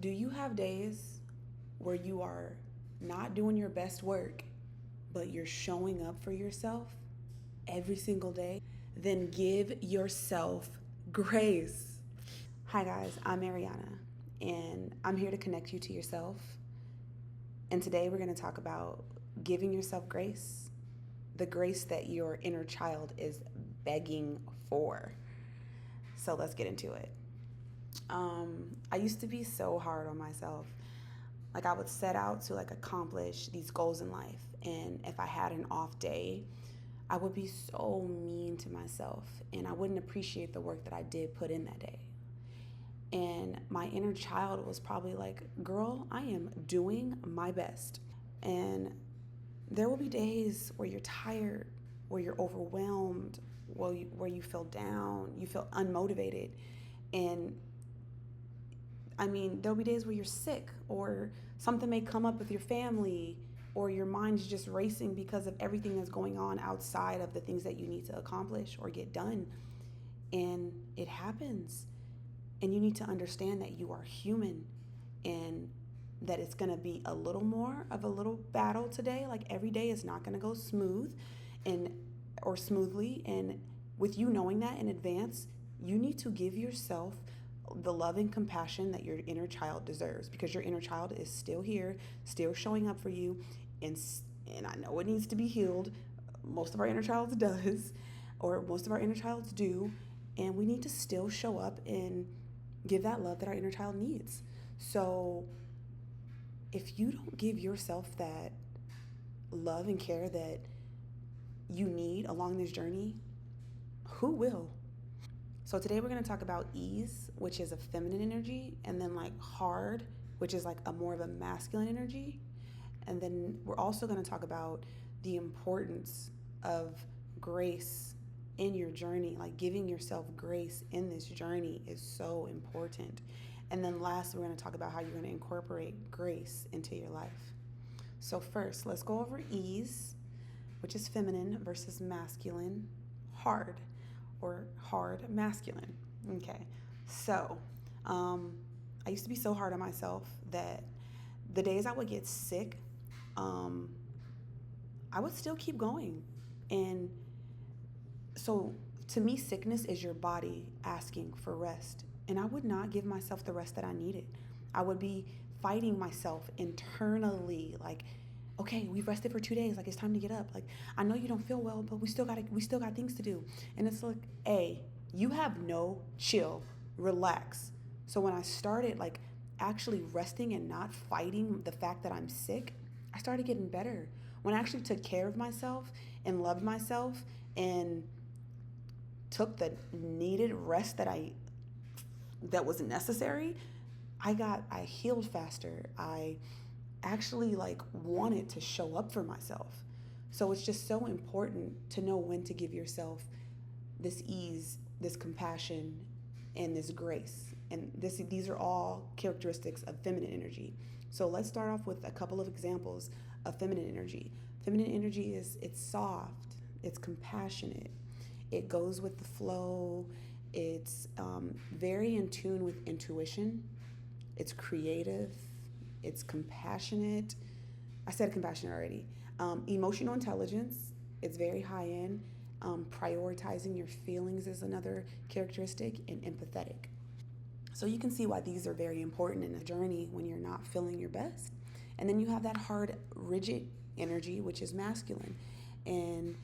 Do you have days where you are not doing your best work, but you're showing up for yourself every single day? Then give yourself grace. Hi, guys, I'm Mariana, and I'm here to connect you to yourself. And today we're going to talk about giving yourself grace, the grace that your inner child is begging for. So let's get into it. I used to be so hard on myself. Like I would set out to accomplish these goals in life, and if I had an off day, I would be so mean to myself, and I wouldn't appreciate the work that I did put in that day. And my inner child was probably like, "Girl, I am doing my best." And there will be days where you're tired, where you're overwhelmed, where you feel down, you feel unmotivated, and there'll be days where you're sick or something may come up with your family or your mind's just racing because of everything that's going on outside of the things that you need to accomplish or get done. And it happens. And you need to understand that you are human and that it's going to be a little more of a little battle today. Like every day is not going to go smooth or smoothly. And with you knowing that in advance, you need to give yourself the love and compassion that your inner child deserves, because your inner child is still here, still showing up for you, and I know it needs to be healed. Most of our inner child does, or most of our inner childs do, and we need to still show up and give that love that our inner child needs. So if you don't give yourself that love and care that you need along this journey, who will? So today we're going to talk about ease, which is a feminine energy, and then hard, which is a more of a masculine energy. And then we're also going to talk about the importance of grace in your journey. Like giving yourself grace in this journey is so important. And then last, we're going to talk about how you're going to incorporate grace into your life. So first, let's go over ease, which is feminine, versus masculine, hard, or hard masculine. Okay, so I used to be so hard on myself that the days I would get sick, I would still keep going. And so to me, sickness is your body asking for rest. And I would not give myself the rest that I needed. I would be fighting myself internally, like, okay, we've rested for 2 days. Like, it's time to get up. Like, I know you don't feel well, but we still got things to do. And it's like, hey, you have no chill, relax. So when I started actually resting and not fighting the fact that I'm sick, I started getting better. When I actually took care of myself and loved myself and took the needed rest that was necessary, I healed faster. I actually wanted to show up for myself. So it's just so important to know when to give yourself this ease, this compassion, and this grace. And these are all characteristics of feminine energy. So let's start off with a couple of examples of feminine energy. Feminine energy it's soft, it's compassionate, it goes with the flow, it's very in tune with intuition, it's creative, it's compassionate. I said compassionate already. Emotional intelligence, it's very high end. Prioritizing your feelings is another characteristic, and empathetic. So you can see why these are very important in a journey when you're not feeling your best. And then you have that hard, rigid energy, which is masculine. And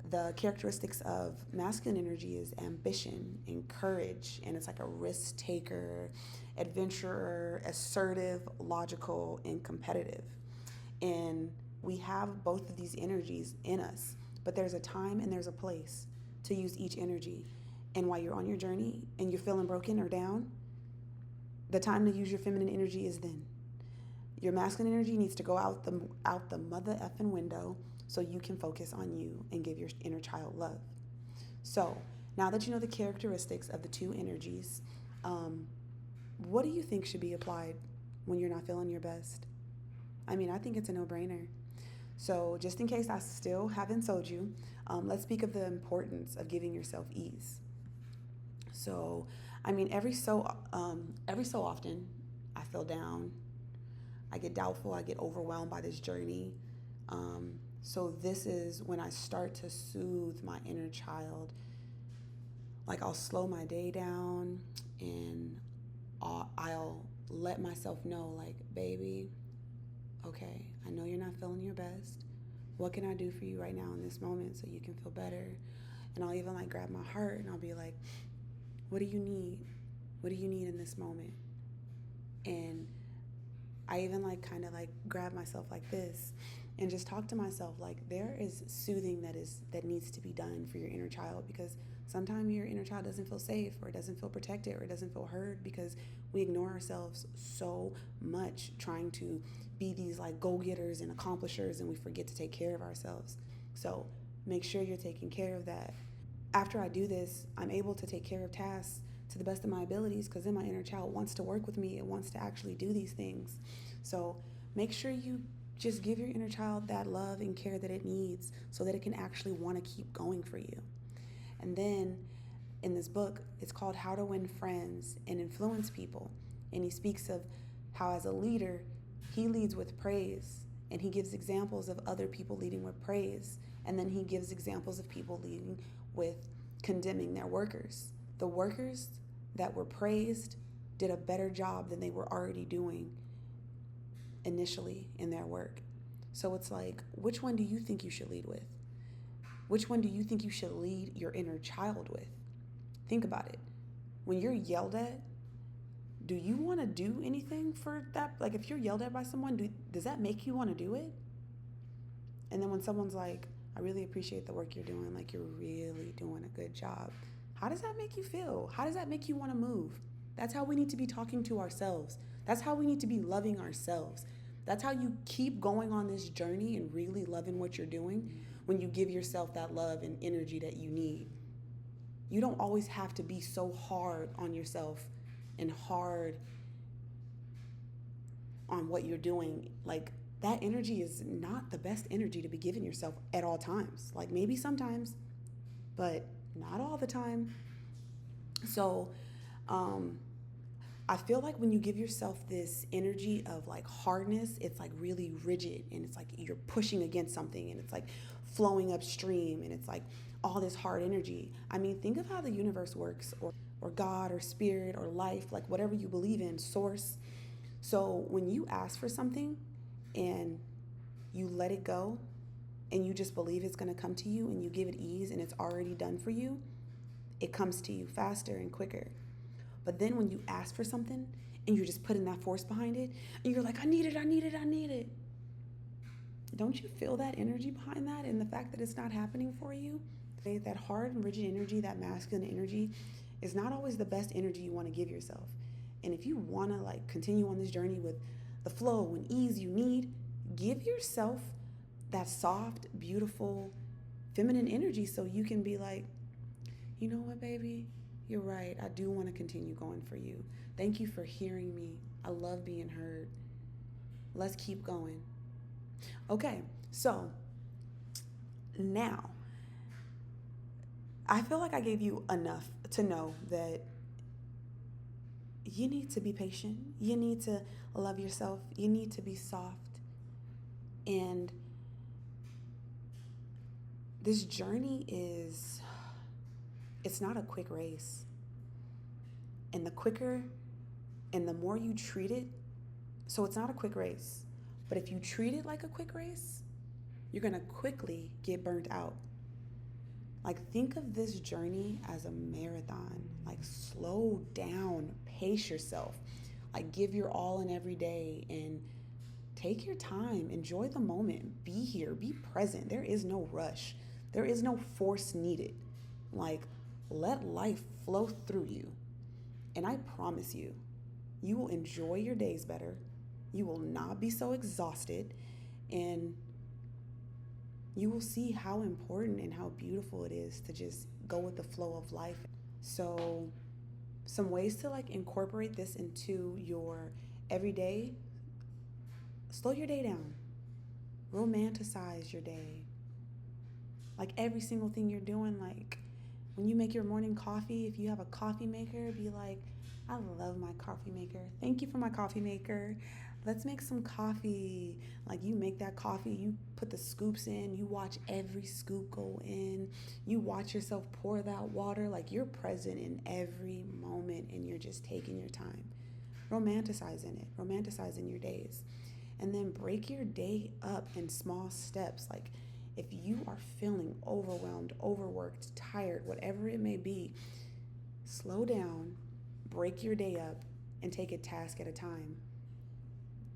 the characteristics of masculine energy is ambition and courage, and it's like a risk taker, adventurer, assertive, logical, and competitive. And we have both of these energies in us, but there's a time and there's a place to use each energy. And while you're on your journey and you're feeling broken or down, the time to use your feminine energy is then. Your masculine energy needs to go out the mother effing window so you can focus on you and give your inner child love. So now that you know the characteristics of the two energies, what do you think should be applied when you're not feeling your best? I think it's a no-brainer. So just in case I still haven't told you, let's speak of the importance of giving yourself ease. So, every so often, I feel down. I get doubtful. I get overwhelmed by this journey. So this is when I start to soothe my inner child. Like I'll slow my day down and I'll let myself know, like, baby, okay, I know you're not feeling your best. What can I do for you right now in this moment so you can feel better? And I'll even like grab my heart and I'll be like, what do you need? What do you need in this moment? And I even like kind of like grab myself like this and just talk to myself like there is soothing that needs to be done for your inner child, because sometimes your inner child doesn't feel safe or it doesn't feel protected or it doesn't feel heard because we ignore ourselves so much trying to be these like go-getters and accomplishers, and we forget to take care of ourselves. So make sure you're taking care of that. After I do this, I'm able to take care of tasks to the best of my abilities because then my inner child wants to work with me. It wants to actually do these things. So make sure you just give your inner child that love and care that it needs so that it can actually want to keep going for you. And then in this book, it's called How to Win Friends and Influence People. And he speaks of how as a leader, he leads with praise and he gives examples of other people leading with praise. And then he gives examples of people leading with condemning their workers. The workers that were praised did a better job than they were already doing initially in their work. So it's like, which one do you think you should lead with? Which one do you think you should lead your inner child with? Think about it. When you're yelled at, do you want to do anything for that? Like if you're yelled at by someone, does that make you want to do it? And then when someone's like, I really appreciate the work you're doing, like you're really doing a good job, how does that make you feel? How does that make you want to move? That's how we need to be talking to ourselves. That's how we need to be loving ourselves. That's how you keep going on this journey and really loving what you're doing, when you give yourself that love and energy that you need. You don't always have to be so hard on yourself and hard on what you're doing. Like that energy is not the best energy to be giving yourself at all times. Like maybe sometimes, but not all the time. So I feel like when you give yourself this energy of like hardness, it's like really rigid and it's like you're pushing against something and it's like flowing upstream and it's like all this hard energy. I mean, think of how the universe works, or God or spirit or life, like whatever you believe in, source. So when you ask for something and you let it go and you just believe it's going to come to you and you give it ease and it's already done for you, it comes to you faster and quicker. But then when you ask for something and you're just putting that force behind it and you're like, I need it, I need it, I need it. Don't you feel that energy behind that and the fact that it's not happening for you? That hard and rigid energy, that masculine energy, is not always the best energy you want to give yourself. And if you want to like continue on this journey with the flow and ease you need, give yourself that soft, beautiful, feminine energy so you can be like, you know what, baby? You're right. I do want to continue going for you. Thank you for hearing me. I love being heard. Let's keep going. Okay, so now I feel like I gave you enough to know that you need to be patient. You need to love yourself. You need to be soft. And this journey it's not a quick race. And the quicker and the more you treat it, so it's not a quick race, but if you treat it like a quick race, you're going to quickly get burnt out. Like think of this journey as a marathon. Like slow down, pace yourself, like give your all in every day and take your time, enjoy the moment, be here, be present. There is no rush. There is no force needed. Like let life flow through you. And I promise you, you will enjoy your days better. You will not be so exhausted, and you will see how important and how beautiful it is to just go with the flow of life. So some ways to like incorporate this into your everyday: slow your day down, romanticize your day. Like every single thing you're doing, like when you make your morning coffee, if you have a coffee maker, be like, I love my coffee maker. Thank you for my coffee maker. Let's make some coffee. Like, you make that coffee, you put the scoops in, you watch every scoop go in, you watch yourself pour that water. Like, you're present in every moment and you're just taking your time. Romanticizing it, romanticizing your days. And then break your day up in small steps. Like, if you are feeling overwhelmed, overworked, tired, whatever it may be, slow down, break your day up, and take it task at a time.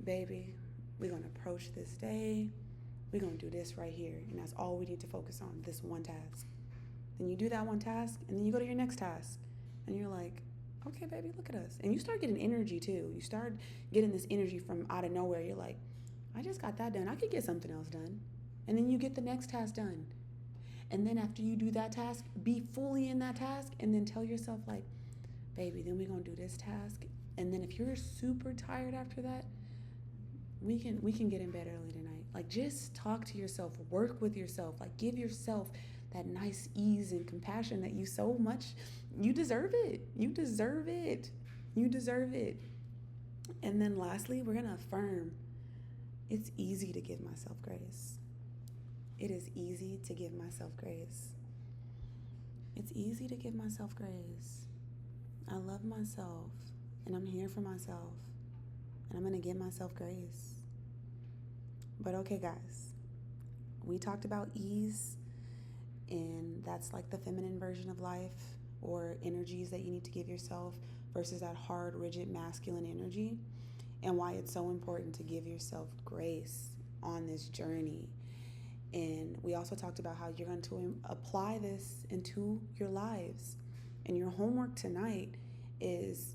Baby, we're going to approach this day. We're going to do this right here. And that's all we need to focus on, this one task. Then you do that one task, and then you go to your next task. And you're like, okay, baby, look at us. And you start getting energy too. You start getting this energy from out of nowhere. You're like, I just got that done. I could get something else done. And then you get the next task done. And then after you do that task, be fully in that task, and then tell yourself, like, baby, then we're going to do this task. And then if you're super tired after that, we can get in bed early tonight. Like, just talk to yourself, work with yourself, like, give yourself that nice ease and compassion that you so much, you deserve it. You deserve it. You deserve it. And then lastly, we're going to affirm, it's easy to give myself grace. It is easy to give myself grace. It's easy to give myself grace. I love myself, and I'm here for myself, and I'm going to give myself grace. But okay, guys, we talked about ease, and that's like the feminine version of life, or energies that you need to give yourself versus that hard, rigid, masculine energy, and why it's so important to give yourself grace on this journey. And we also talked about how you're going to apply this into your lives. And your homework tonight is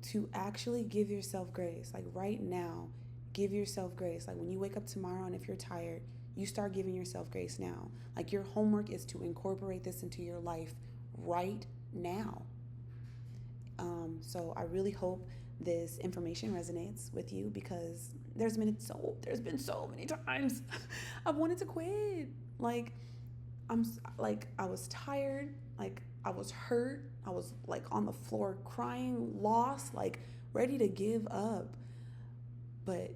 to actually give yourself grace. Like, right now, give yourself grace. Like, when you wake up tomorrow and if you're tired, you start giving yourself grace now. Like, your homework is to incorporate this into your life right now. So I really hope this information resonates with you, because there's been so many times I've wanted to quit. Like, I was tired, like I was hurt, I was like on the floor crying, lost, like ready to give up. But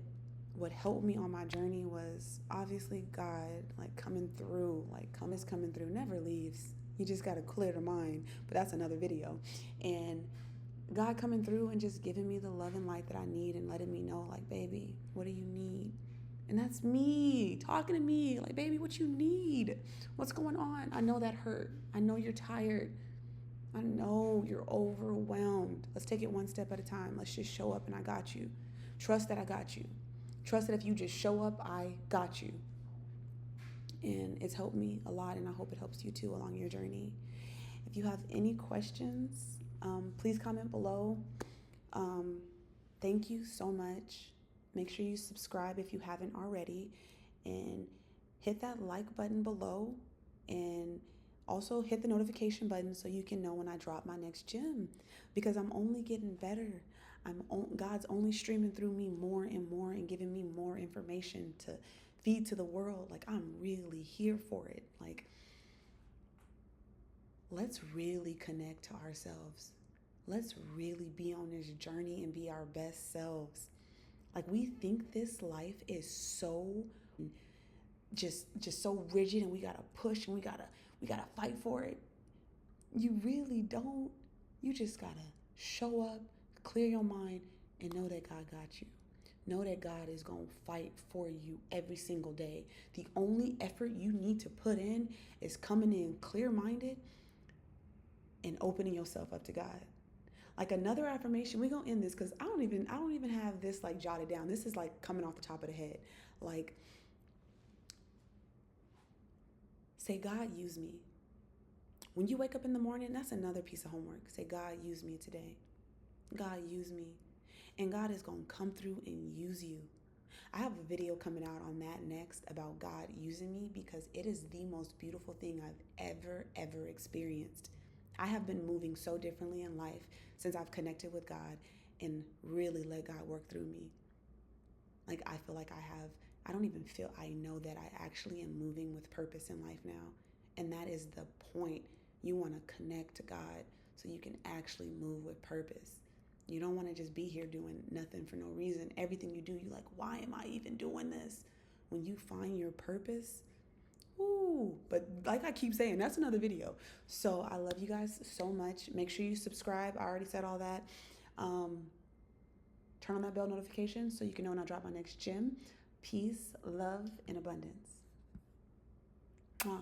what helped me on my journey was obviously God, like coming through, like coming through, never leaves. You just got to clear the mind, but that's another video. And God coming through and just giving me the love and light that I need, and letting me know, like, baby, what do you need? And that's me talking to me, like, baby, what you need? What's going on? I know that hurt. I know you're tired. I know you're overwhelmed. Let's take it one step at a time. Let's just show up, and I got you. Trust that I got you. Trust that if you just show up, I got you. And it's helped me a lot, and I hope it helps you too along your journey. If you have any questions, please comment below. Thank you so much. Make sure you subscribe if you haven't already, and hit that like button below, and also hit the notification button so you can know when I drop my next gem, because I'm only getting better. God's only streaming through me more and more and giving me more information to feed to the world. Like, I'm really here for it. Like, let's really connect to ourselves. Let's really be on this journey and be our best selves. Like, we think this life is so just so rigid, and we gotta push, and we gotta fight for it. You really don't. You just gotta show up, clear your mind, and know that God got you. Know that God is gonna fight for you every single day. The only effort you need to put in is coming in clear-minded and opening yourself up to God. Like, another affirmation, we're gonna end this because I don't even have this like jotted down. This is like coming off the top of the head. Like, say, God, use me. When you wake up in the morning, that's another piece of homework. Say, God, use me today. God, use me. And God is gonna come through and use you. I have a video coming out on that next about God using me, because it is the most beautiful thing I've ever experienced. I have been moving so differently in life since I've connected with God and really let God work through me. Like, I feel like I know that I actually am moving with purpose in life now. And that is the point. You want to connect to God so you can actually move with purpose. You don't want to just be here doing nothing for no reason. Everything you do, you're like, why am I even doing this? When you find your purpose, ooh, but like I keep saying, that's another video. So I love you guys so much. Make sure you subscribe. I already said all that. Turn on that bell notification so you can know when I drop my next gym. Peace, love, and abundance. Mwah.